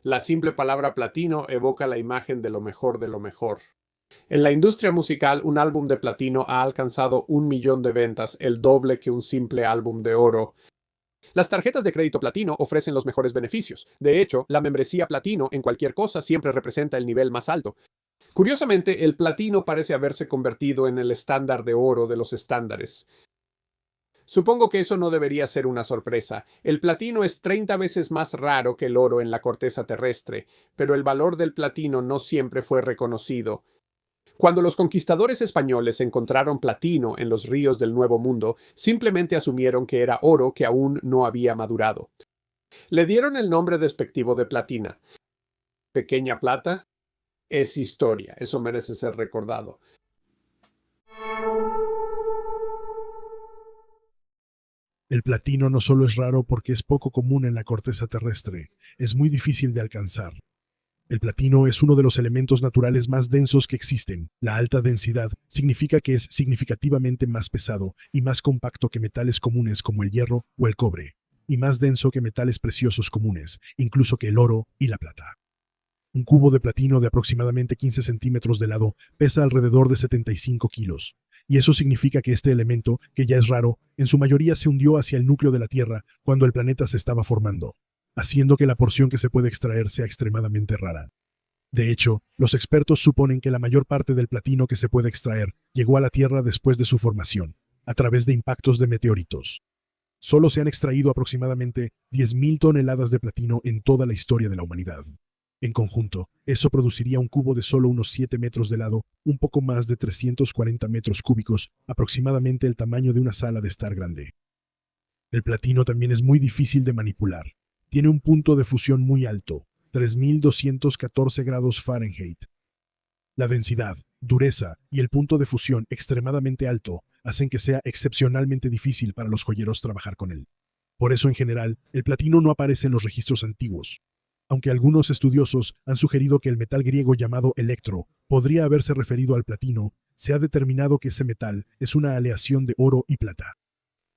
La simple palabra platino evoca la imagen de lo mejor de lo mejor. En la industria musical, un álbum de platino ha alcanzado 1 millón de ventas, el doble que un simple álbum de oro. Las tarjetas de crédito platino ofrecen los mejores beneficios. De hecho, la membresía platino en cualquier cosa siempre representa el nivel más alto. Curiosamente, el platino parece haberse convertido en el estándar de oro de los estándares. Supongo que eso no debería ser una sorpresa. El platino es 30 veces más raro que el oro en la corteza terrestre, pero el valor del platino no siempre fue reconocido. Cuando los conquistadores españoles encontraron platino en los ríos del Nuevo Mundo, simplemente asumieron que era oro que aún no había madurado. Le dieron el nombre despectivo de platina. Pequeña plata es historia, eso merece ser recordado. El platino no solo es raro porque es poco común en la corteza terrestre, es muy difícil de alcanzar. El platino es uno de los elementos naturales más densos que existen. La alta densidad significa que es significativamente más pesado y más compacto que metales comunes como el hierro o el cobre, y más denso que metales preciosos comunes, incluso que el oro y la plata. Un cubo de platino de aproximadamente 15 centímetros de lado pesa alrededor de 75 kilos, y eso significa que este elemento, que ya es raro, en su mayoría se hundió hacia el núcleo de la Tierra cuando el planeta se estaba formando, haciendo que la porción que se puede extraer sea extremadamente rara. De hecho, los expertos suponen que la mayor parte del platino que se puede extraer llegó a la Tierra después de su formación, a través de impactos de meteoritos. Solo se han extraído aproximadamente 10.000 toneladas de platino en toda la historia de la humanidad. En conjunto, eso produciría un cubo de solo unos 7 metros de lado, un poco más de 340 metros cúbicos, aproximadamente el tamaño de una sala de estar grande. El platino también es muy difícil de manipular. Tiene un punto de fusión muy alto, 3.214 grados Fahrenheit. La densidad, dureza y el punto de fusión extremadamente alto hacen que sea excepcionalmente difícil para los joyeros trabajar con él. Por eso, en general, el platino no aparece en los registros antiguos. Aunque algunos estudiosos han sugerido que el metal griego llamado electro podría haberse referido al platino, se ha determinado que ese metal es una aleación de oro y plata.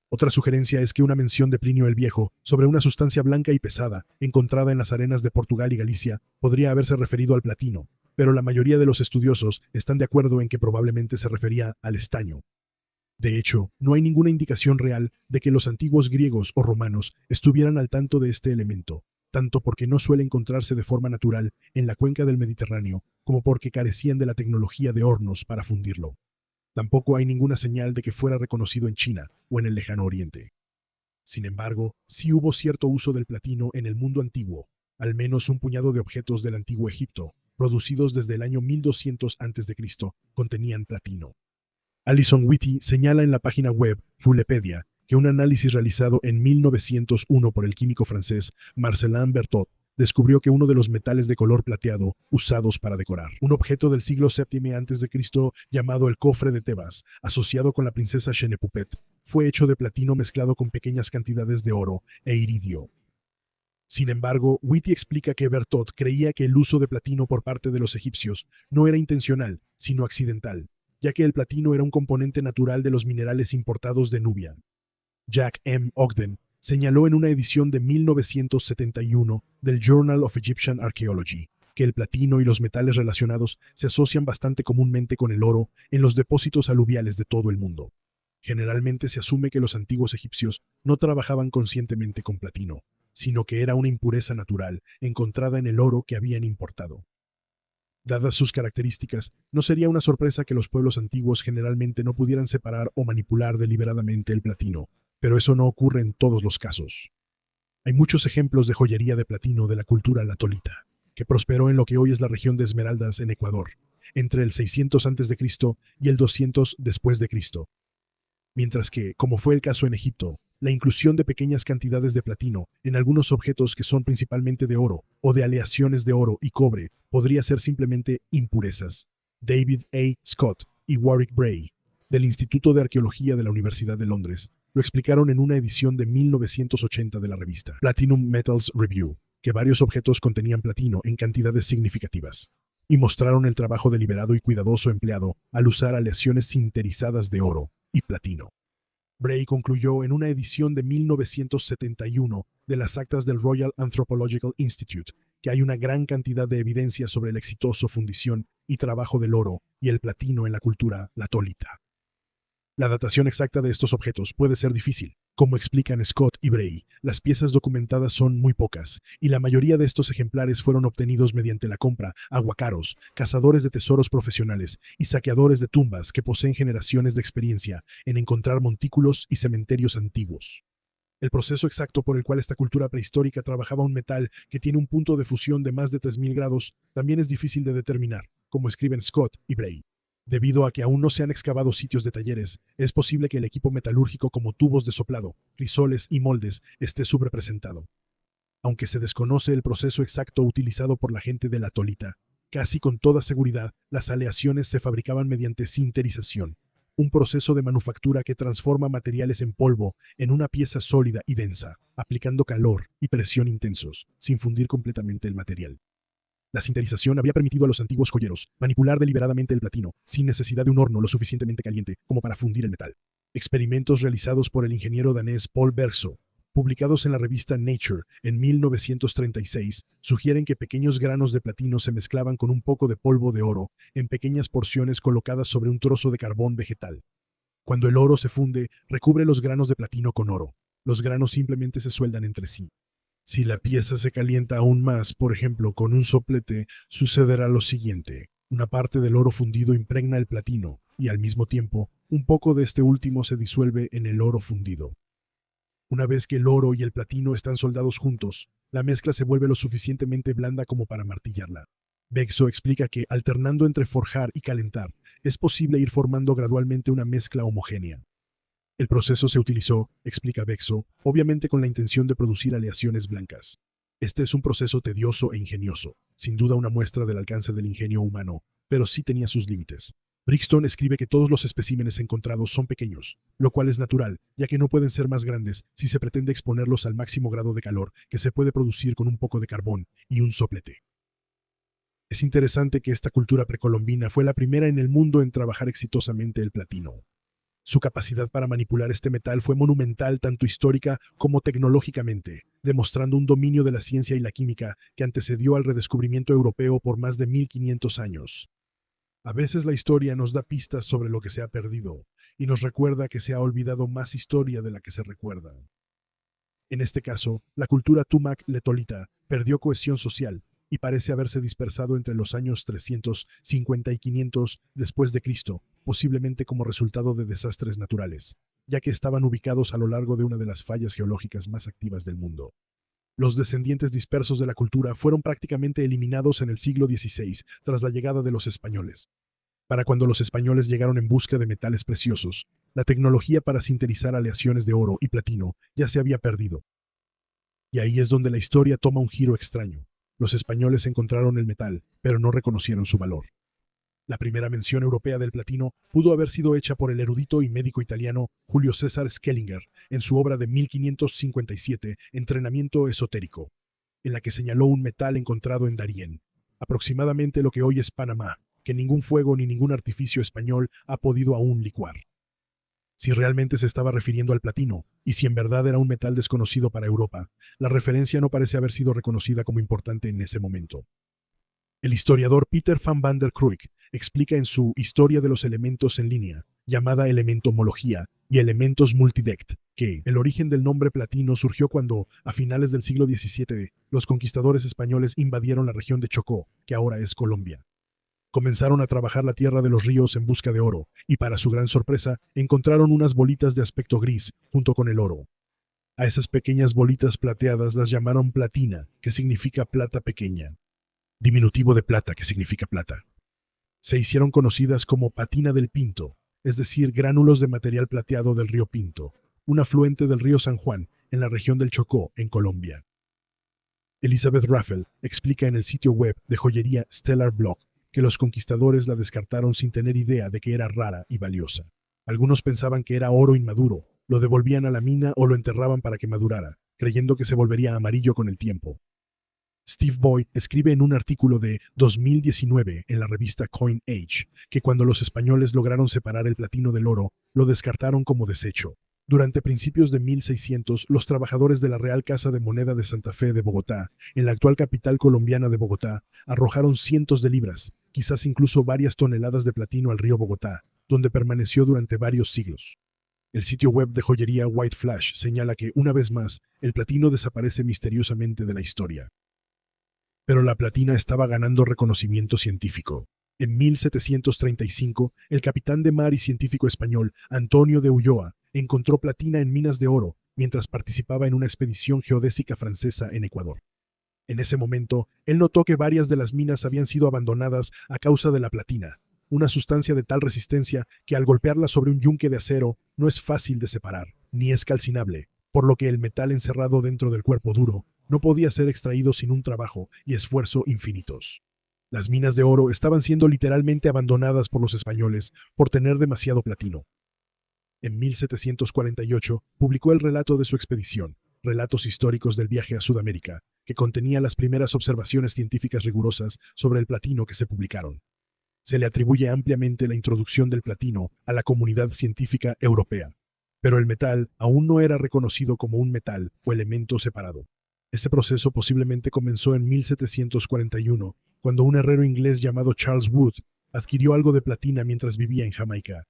Otra sugerencia es que una mención de Plinio el Viejo sobre una sustancia blanca y pesada encontrada en las arenas de Portugal y Galicia podría haberse referido al platino, pero la mayoría de los estudiosos están de acuerdo en que probablemente se refería al estaño. De hecho, no hay ninguna indicación real de que los antiguos griegos o romanos estuvieran al tanto de este elemento, tanto porque no suele encontrarse de forma natural en la cuenca del Mediterráneo, como porque carecían de la tecnología de hornos para fundirlo. Tampoco hay ninguna señal de que fuera reconocido en China o en el lejano Oriente. Sin embargo, sí hubo cierto uso del platino en el mundo antiguo, al menos un puñado de objetos del antiguo Egipto, producidos desde el año 1200 a.C., contenían platino. Alison Whitty señala en la página web Fulepedia que un análisis realizado en 1901 por el químico francés Marcelin Berthoud descubrió que uno de los metales de color plateado usados para decorar un objeto del siglo VII a.C. llamado el cofre de Tebas, asociado con la princesa Chenepupet, fue hecho de platino mezclado con pequeñas cantidades de oro e iridio. Sin embargo, Whitty explica que Berthoud creía que el uso de platino por parte de los egipcios no era intencional, sino accidental, ya que el platino era un componente natural de los minerales importados de Nubia. Jack M. Ogden señaló en una edición de 1971 del Journal of Egyptian Archaeology que el platino y los metales relacionados se asocian bastante comúnmente con el oro en los depósitos aluviales de todo el mundo. Generalmente se asume que los antiguos egipcios no trabajaban conscientemente con platino, sino que era una impureza natural encontrada en el oro que habían importado. Dadas sus características, no sería una sorpresa que los pueblos antiguos generalmente no pudieran separar o manipular deliberadamente el platino, pero eso no ocurre en todos los casos. Hay muchos ejemplos de joyería de platino de la cultura latolita, que prosperó en lo que hoy es la región de Esmeraldas en Ecuador, entre el 600 a.C. y el 200 después de Cristo. Mientras que, como fue el caso en Egipto, la inclusión de pequeñas cantidades de platino en algunos objetos que son principalmente de oro o de aleaciones de oro y cobre podría ser simplemente impurezas. David A. Scott y Warwick Bray, del Instituto de Arqueología de la Universidad de Londres, lo explicaron en una edición de 1980 de la revista Platinum Metals Review, que varios objetos contenían platino en cantidades significativas, y mostraron el trabajo deliberado y cuidadoso empleado al usar aleaciones sinterizadas de oro y platino. Bray concluyó en una edición de 1971 de las actas del Royal Anthropological Institute que hay una gran cantidad de evidencia sobre la exitosa fundición y trabajo del oro y el platino en la cultura latolita. La datación exacta de estos objetos puede ser difícil. Como explican Scott y Bray, las piezas documentadas son muy pocas, y la mayoría de estos ejemplares fueron obtenidos mediante la compra a huacaros, cazadores de tesoros profesionales y saqueadores de tumbas que poseen generaciones de experiencia en encontrar montículos y cementerios antiguos. El proceso exacto por el cual esta cultura prehistórica trabajaba un metal que tiene un punto de fusión de más de 3000 grados también es difícil de determinar, como escriben Scott y Bray. Debido a que aún no se han excavado sitios de talleres, es posible que el equipo metalúrgico como tubos de soplado, crisoles y moldes esté subrepresentado. Aunque se desconoce el proceso exacto utilizado por la gente de la Tolita, casi con toda seguridad las aleaciones se fabricaban mediante sinterización, un proceso de manufactura que transforma materiales en polvo en una pieza sólida y densa, aplicando calor y presión intensos, sin fundir completamente el material. La sinterización había permitido a los antiguos joyeros manipular deliberadamente el platino, sin necesidad de un horno lo suficientemente caliente como para fundir el metal. Experimentos realizados por el ingeniero danés Paul Bergso, publicados en la revista Nature en 1936, sugieren que pequeños granos de platino se mezclaban con un poco de polvo de oro en pequeñas porciones colocadas sobre un trozo de carbón vegetal. Cuando el oro se funde, recubre los granos de platino con oro. Los granos simplemente se sueldan entre sí. Si la pieza se calienta aún más, por ejemplo, con un soplete, sucederá lo siguiente. Una parte del oro fundido impregna el platino y, al mismo tiempo, un poco de este último se disuelve en el oro fundido. Una vez que el oro y el platino están soldados juntos, la mezcla se vuelve lo suficientemente blanda como para martillarla. Bergso explica que, alternando entre forjar y calentar, es posible ir formando gradualmente una mezcla homogénea. El proceso se utilizó, explica Bergso, obviamente con la intención de producir aleaciones blancas. Este es un proceso tedioso e ingenioso, sin duda una muestra del alcance del ingenio humano, pero sí tenía sus límites. Brixton escribe que todos los especímenes encontrados son pequeños, lo cual es natural, ya que no pueden ser más grandes si se pretende exponerlos al máximo grado de calor que se puede producir con un poco de carbón y un soplete. Es interesante que esta cultura precolombina fue la primera en el mundo en trabajar exitosamente el platino. Su capacidad para manipular este metal fue monumental tanto histórica como tecnológicamente, demostrando un dominio de la ciencia y la química que antecedió al redescubrimiento europeo por más de 1500 años. A veces la historia nos da pistas sobre lo que se ha perdido y nos recuerda que se ha olvidado más historia de la que se recuerda. En este caso, la cultura Tumac-Letolita perdió cohesión social y parece haberse dispersado entre los años 350 y 500 después de Cristo, posiblemente como resultado de desastres naturales, ya que estaban ubicados a lo largo de una de las fallas geológicas más activas del mundo. Los descendientes dispersos de la cultura fueron prácticamente eliminados en el siglo XVI tras la llegada de los españoles. Para cuando los españoles llegaron en busca de metales preciosos, la tecnología para sinterizar aleaciones de oro y platino ya se había perdido. Y ahí es donde la historia toma un giro extraño. Los españoles encontraron el metal, pero no reconocieron su valor. La primera mención europea del platino pudo haber sido hecha por el erudito y médico italiano Julio César Schellinger en su obra de 1557, Entrenamiento esotérico, en la que señaló un metal encontrado en Darién, aproximadamente lo que hoy es Panamá, que ningún fuego ni ningún artificio español ha podido aún licuar. Si realmente se estaba refiriendo al platino, y si en verdad era un metal desconocido para Europa, la referencia no parece haber sido reconocida como importante en ese momento. El historiador Peter van der Kruik explica en su Historia de los elementos en línea, llamada Elementomología y Elementos Multidect, que el origen del nombre platino surgió cuando, a finales del siglo XVII, los conquistadores españoles invadieron la región de Chocó, que ahora es Colombia. Comenzaron a trabajar la tierra de los ríos en busca de oro, y para su gran sorpresa, encontraron unas bolitas de aspecto gris junto con el oro. A esas pequeñas bolitas plateadas las llamaron platina, que significa plata pequeña. Diminutivo de plata, que significa plata. Se hicieron conocidas como patina del Pinto, es decir, gránulos de material plateado del río Pinto, un afluente del río San Juan, en la región del Chocó, en Colombia. Elizabeth Raffel explica en el sitio web de joyería Stellar Block que los conquistadores la descartaron sin tener idea de que era rara y valiosa. Algunos pensaban que era oro inmaduro, lo devolvían a la mina o lo enterraban para que madurara, creyendo que se volvería amarillo con el tiempo. Steve Boy escribe en un artículo de 2019 en la revista Coin Age que cuando los españoles lograron separar el platino del oro, lo descartaron como desecho. Durante principios de 1600, los trabajadores de la Real Casa de Moneda de Santa Fe de Bogotá, en la actual capital colombiana de Bogotá, arrojaron cientos de libras, quizás incluso varias toneladas de platino al río Bogotá, donde permaneció durante varios siglos. El sitio web de joyería White Flash señala que, una vez más, el platino desaparece misteriosamente de la historia. Pero la platina estaba ganando reconocimiento científico. En 1735, el capitán de mar y científico español Antonio de Ulloa encontró platina en minas de oro mientras participaba en una expedición geodésica francesa en Ecuador. En ese momento, él notó que varias de las minas habían sido abandonadas a causa de la platina, una sustancia de tal resistencia que al golpearla sobre un yunque de acero no es fácil de separar, ni es calcinable, por lo que el metal encerrado dentro del cuerpo duro no podía ser extraído sin un trabajo y esfuerzo infinitos. Las minas de oro estaban siendo literalmente abandonadas por los españoles por tener demasiado platino. En 1748 publicó el relato de su expedición, Relatos históricos del viaje a Sudamérica, que contenía las primeras observaciones científicas rigurosas sobre el platino que se publicaron. Se le atribuye ampliamente la introducción del platino a la comunidad científica europea, pero el metal aún no era reconocido como un metal o elemento separado. Este proceso posiblemente comenzó en 1741, cuando un herrero inglés llamado Charles Wood adquirió algo de platina mientras vivía en Jamaica.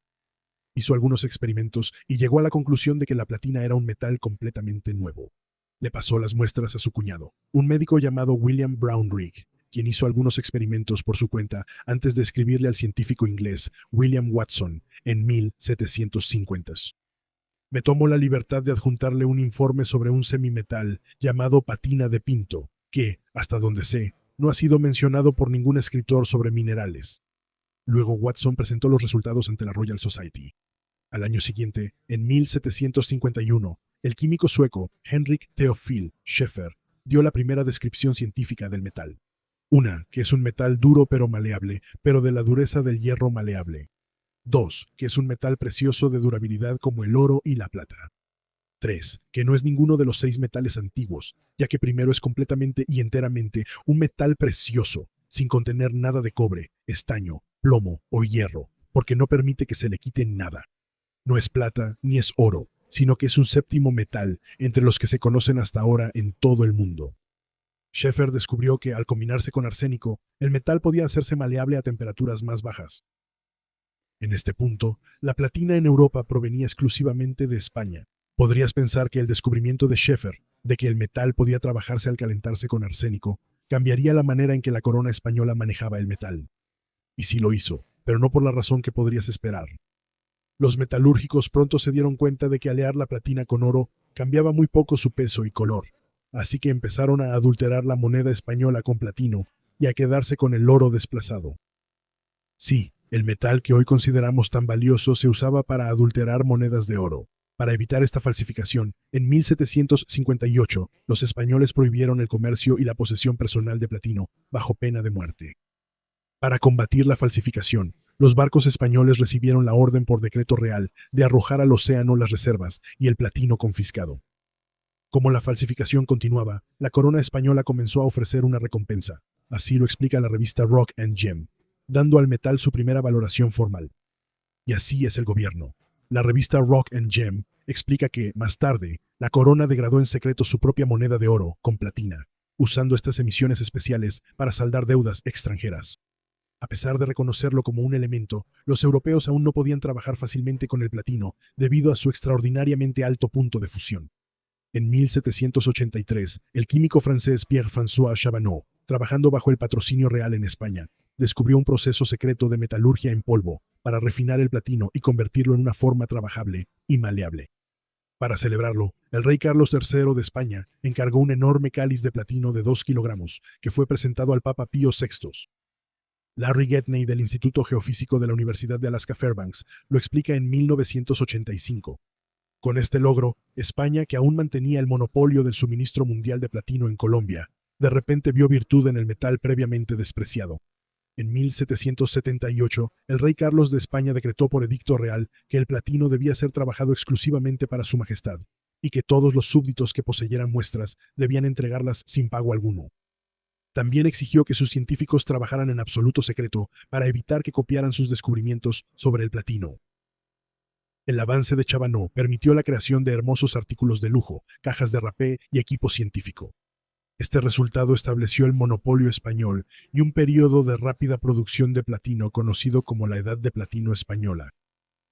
Hizo algunos experimentos y llegó a la conclusión de que la platina era un metal completamente nuevo. Le pasó las muestras a su cuñado, un médico llamado William Brownrigg, quien hizo algunos experimentos por su cuenta antes de escribirle al científico inglés William Watson en 1750. Me tomo la libertad de adjuntarle un informe sobre un semimetal llamado patina de Pinto, que, hasta donde sé, no ha sido mencionado por ningún escritor sobre minerales. Luego Watson presentó los resultados ante la Royal Society. Al año siguiente, en 1751, el químico sueco Henrik Theophil Schäfer dio la primera descripción científica del metal. Una, que es un metal duro pero maleable, pero de la dureza del hierro maleable. 2, que es un metal precioso de durabilidad como el oro y la plata. 3, que no es ninguno de los 6 metales antiguos, ya que primero es completamente y enteramente un metal precioso, sin contener nada de cobre, estaño, plomo o hierro, porque no permite que se le quite nada. No es plata ni es oro, sino que es un séptimo metal entre los que se conocen hasta ahora en todo el mundo. Schäfer descubrió que, al combinarse con arsénico, el metal podía hacerse maleable a temperaturas más bajas. En este punto, la platina en Europa provenía exclusivamente de España. Podrías pensar que el descubrimiento de Schäfer, de que el metal podía trabajarse al calentarse con arsénico, cambiaría la manera en que la corona española manejaba el metal. Y sí lo hizo, pero no por la razón que podrías esperar. Los metalúrgicos pronto se dieron cuenta de que alear la platina con oro cambiaba muy poco su peso y color, así que empezaron a adulterar la moneda española con platino y a quedarse con el oro desplazado. Sí, el metal que hoy consideramos tan valioso se usaba para adulterar monedas de oro. Para evitar esta falsificación, en 1758, los españoles prohibieron el comercio y la posesión personal de platino, bajo pena de muerte. Para combatir la falsificación, los barcos españoles recibieron la orden por decreto real de arrojar al océano las reservas y el platino confiscado. Como la falsificación continuaba, la corona española comenzó a ofrecer una recompensa. Así lo explica la revista Rock and Gem, dando al metal su primera valoración formal. Y así es el gobierno. La revista Rock and Gem explica que, más tarde, la corona degradó en secreto su propia moneda de oro con platina, usando estas emisiones especiales para saldar deudas extranjeras. A pesar de reconocerlo como un elemento, los europeos aún no podían trabajar fácilmente con el platino debido a su extraordinariamente alto punto de fusión. En 1783, el químico francés Pierre-François Chabanot, trabajando bajo el patrocinio real en España, descubrió un proceso secreto de metalurgia en polvo para refinar el platino y convertirlo en una forma trabajable y maleable. Para celebrarlo, el rey Carlos III de España encargó un enorme cáliz de platino de 2 kilogramos que fue presentado al Papa Pío VI. Larry Gedney del Instituto Geofísico de la Universidad de Alaska Fairbanks lo explica en 1985. Con este logro, España, que aún mantenía el monopolio del suministro mundial de platino en Colombia, de repente vio virtud en el metal previamente despreciado. En 1778, el rey Carlos de España decretó por edicto real que el platino debía ser trabajado exclusivamente para su majestad, y que todos los súbditos que poseyeran muestras debían entregarlas sin pago alguno. También exigió que sus científicos trabajaran en absoluto secreto para evitar que copiaran sus descubrimientos sobre el platino. El avance de Chabanó permitió la creación de hermosos artículos de lujo, cajas de rapé y equipo científico. Este resultado estableció el monopolio español y un período de rápida producción de platino conocido como la Edad de Platino Española.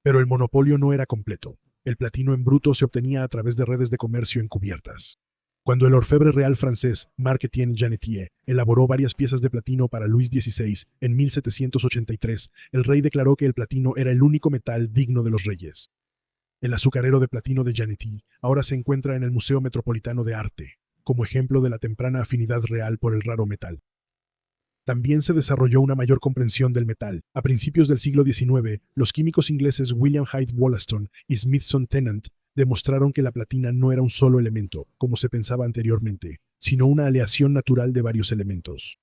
Pero el monopolio no era completo. El platino en bruto se obtenía a través de redes de comercio encubiertas. Cuando el orfebre real francés Marc-Étienne Janetier elaboró varias piezas de platino para Luis XVI en 1783, el rey declaró que el platino era el único metal digno de los reyes. El azucarero de platino de Janetier ahora se encuentra en el Museo Metropolitano de Arte, como ejemplo de la temprana afinidad real por el raro metal. También se desarrolló una mayor comprensión del metal. A principios del siglo XIX, los químicos ingleses William Hyde Wollaston y Smithson Tennant demostraron que la platina no era un solo elemento, como se pensaba anteriormente, sino una aleación natural de varios elementos.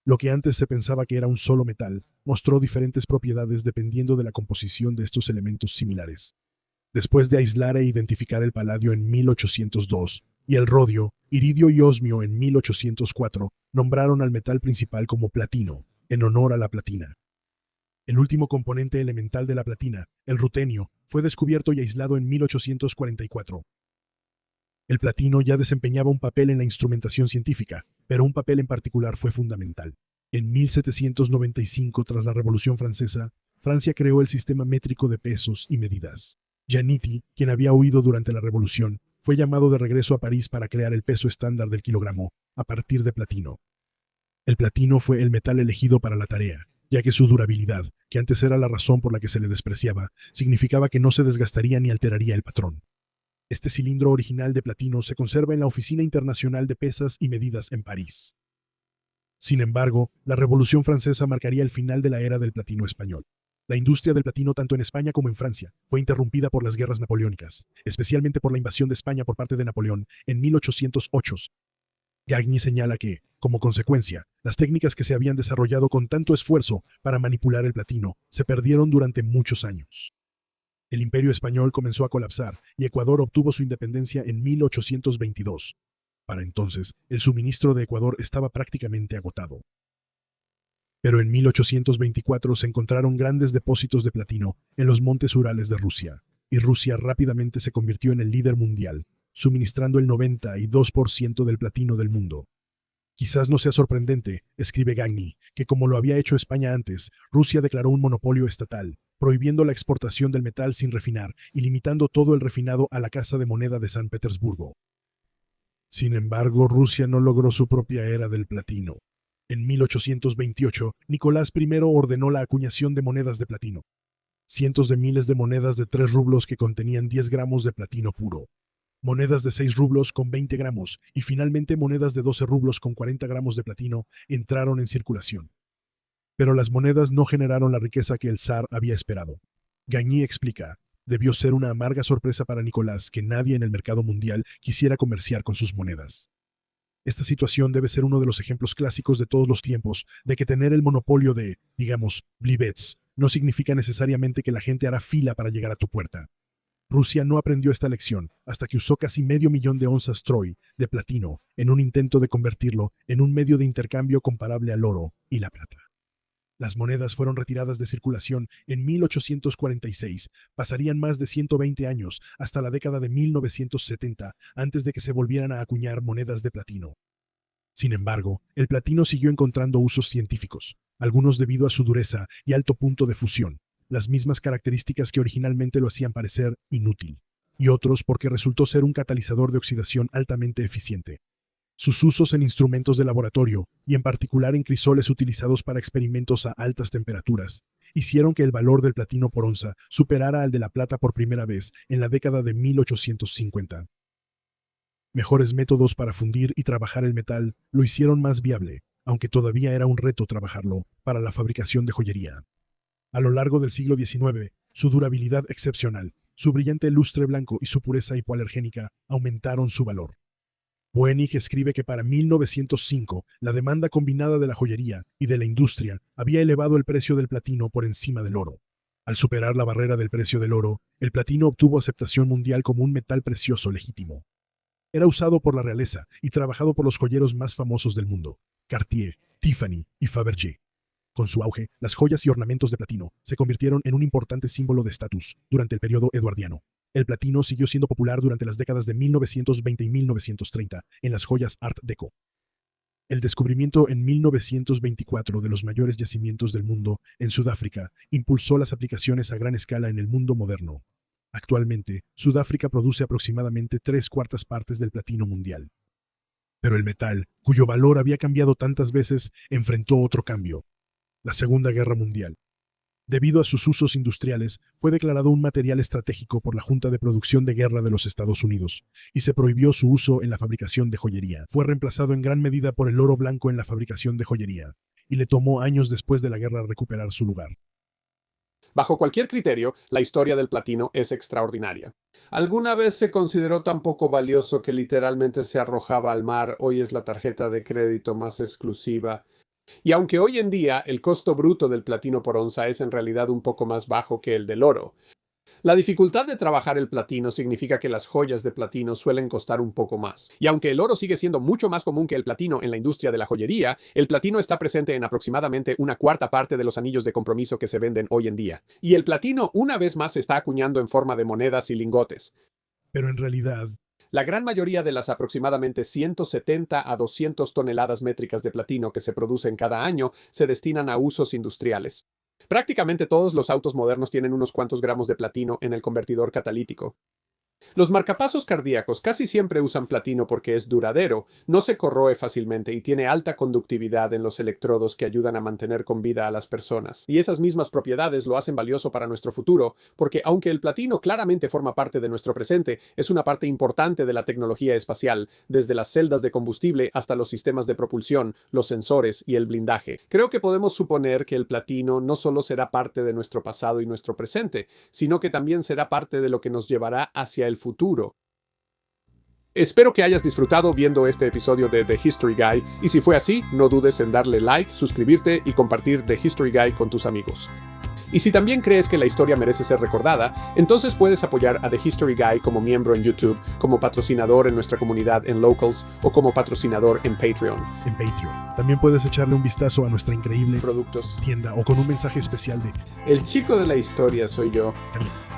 Lo que antes se pensaba que era un solo metal, mostró diferentes propiedades dependiendo de la composición de estos elementos similares. Después de aislar e identificar el paladio en 1802 y el rodio, iridio y osmio en 1804, nombraron al metal principal como platino, en honor a la platina. El último componente elemental de la platina, el rutenio, fue descubierto y aislado en 1844. El platino ya desempeñaba un papel en la instrumentación científica, pero un papel en particular fue fundamental. En 1795, tras la Revolución Francesa, Francia creó el sistema métrico de pesos y medidas. Gianniti, quien había huido durante la Revolución, fue llamado de regreso a París para crear el peso estándar del kilogramo, a partir de platino. El platino fue el metal elegido para la tarea, ya que su durabilidad, que antes era la razón por la que se le despreciaba, significaba que no se desgastaría ni alteraría el patrón. Este cilindro original de platino se conserva en la Oficina Internacional de Pesas y Medidas en París. Sin embargo, la Revolución Francesa marcaría el final de la era del platino español. La industria del platino tanto en España como en Francia fue interrumpida por las guerras napoleónicas, especialmente por la invasión de España por parte de Napoleón en 1808. Gagny señala que, como consecuencia, las técnicas que se habían desarrollado con tanto esfuerzo para manipular el platino se perdieron durante muchos años. El Imperio Español comenzó a colapsar y Ecuador obtuvo su independencia en 1822. Para entonces, el suministro de Ecuador estaba prácticamente agotado. Pero en 1824 se encontraron grandes depósitos de platino en los montes Urales de Rusia, y Rusia rápidamente se convirtió en el líder mundial, suministrando el 92% del platino del mundo. Quizás no sea sorprendente, escribe Gagny, que como lo había hecho España antes, Rusia declaró un monopolio estatal, prohibiendo la exportación del metal sin refinar y limitando todo el refinado a la Casa de Moneda de San Petersburgo. Sin embargo, Rusia no logró su propia era del platino. En 1828, Nicolás I ordenó la acuñación de monedas de platino. Cientos de miles de monedas de 3 rublos que contenían 10 gramos de platino puro. Monedas de 6 rublos con 20 gramos y finalmente monedas de 12 rublos con 40 gramos de platino entraron en circulación. Pero las monedas no generaron la riqueza que el zar había esperado. Gagny explica, debió ser una amarga sorpresa para Nicolás que nadie en el mercado mundial quisiera comerciar con sus monedas. Esta situación debe ser uno de los ejemplos clásicos de todos los tiempos de que tener el monopolio de, digamos, blivets, no significa necesariamente que la gente hará fila para llegar a tu puerta. Rusia no aprendió esta lección hasta que usó casi 500,000 de onzas Troy de platino en un intento de convertirlo en un medio de intercambio comparable al oro y la plata. Las monedas fueron retiradas de circulación en 1846, pasarían más de 120 años hasta la década de 1970 antes de que se volvieran a acuñar monedas de platino. Sin embargo, el platino siguió encontrando usos científicos, algunos debido a su dureza y alto punto de fusión, las mismas características que originalmente lo hacían parecer inútil, y otros porque resultó ser un catalizador de oxidación altamente eficiente. Sus usos en instrumentos de laboratorio, y en particular en crisoles utilizados para experimentos a altas temperaturas, hicieron que el valor del platino por onza superara al de la plata por primera vez en la década de 1850. Mejores métodos para fundir y trabajar el metal lo hicieron más viable, aunque todavía era un reto trabajarlo, para la fabricación de joyería. A lo largo del siglo XIX, su durabilidad excepcional, su brillante lustre blanco y su pureza hipoalergénica aumentaron su valor. Boenig escribe que para 1905 la demanda combinada de la joyería y de la industria había elevado el precio del platino por encima del oro. Al superar la barrera del precio del oro, el platino obtuvo aceptación mundial como un metal precioso legítimo. Era usado por la realeza y trabajado por los joyeros más famosos del mundo, Cartier, Tiffany y Fabergé. Con su auge, las joyas y ornamentos de platino se convirtieron en un importante símbolo de estatus durante el periodo eduardiano. El platino siguió siendo popular durante las décadas de 1920 y 1930 en las joyas Art Deco. El descubrimiento en 1924 de los mayores yacimientos del mundo en Sudáfrica impulsó las aplicaciones a gran escala en el mundo moderno. Actualmente, Sudáfrica produce aproximadamente 3/4 partes del platino mundial. Pero el metal, cuyo valor había cambiado tantas veces, enfrentó otro cambio: la Segunda Guerra Mundial. Debido a sus usos industriales, fue declarado un material estratégico por la Junta de Producción de Guerra de los Estados Unidos, y se prohibió su uso en la fabricación de joyería. Fue reemplazado en gran medida por el oro blanco en la fabricación de joyería, y le tomó años después de la guerra recuperar su lugar. Bajo cualquier criterio, la historia del platino es extraordinaria. ¿Alguna vez se consideró tan poco valioso que literalmente se arrojaba al mar? Hoy es la tarjeta de crédito más exclusiva. Y aunque hoy en día el costo bruto del platino por onza es en realidad un poco más bajo que el del oro, la dificultad de trabajar el platino significa que las joyas de platino suelen costar un poco más. Y aunque el oro sigue siendo mucho más común que el platino en la industria de la joyería, el platino está presente en aproximadamente 1/4 parte de los anillos de compromiso que se venden hoy en día. Y el platino una vez más se está acuñando en forma de monedas y lingotes. Pero en realidad, la gran mayoría de las aproximadamente 170 a 200 toneladas métricas de platino que se producen cada año se destinan a usos industriales. Prácticamente todos los autos modernos tienen unos cuantos gramos de platino en el convertidor catalítico. Los marcapasos cardíacos casi siempre usan platino porque es duradero, no se corroe fácilmente y tiene alta conductividad en los electrodos que ayudan a mantener con vida a las personas. Y esas mismas propiedades lo hacen valioso para nuestro futuro, porque aunque el platino claramente forma parte de nuestro presente, es una parte importante de la tecnología espacial, desde las celdas de combustible hasta los sistemas de propulsión, los sensores y el blindaje. Creo que podemos suponer que el platino no solo será parte de nuestro pasado y nuestro presente, sino que también será parte de lo que nos llevará hacia el futuro. Espero que hayas disfrutado viendo este episodio de The History Guy, y si fue así, no dudes en darle like, suscribirte y compartir The History Guy con tus amigos. Y si también crees que la historia merece ser recordada, entonces puedes apoyar a The History Guy como miembro en YouTube, como patrocinador en nuestra comunidad en Locals o como patrocinador en Patreon. También puedes echarle un vistazo a nuestra increíble Productos. tienda o con un mensaje especial de El chico de la historia soy yo. Camilo.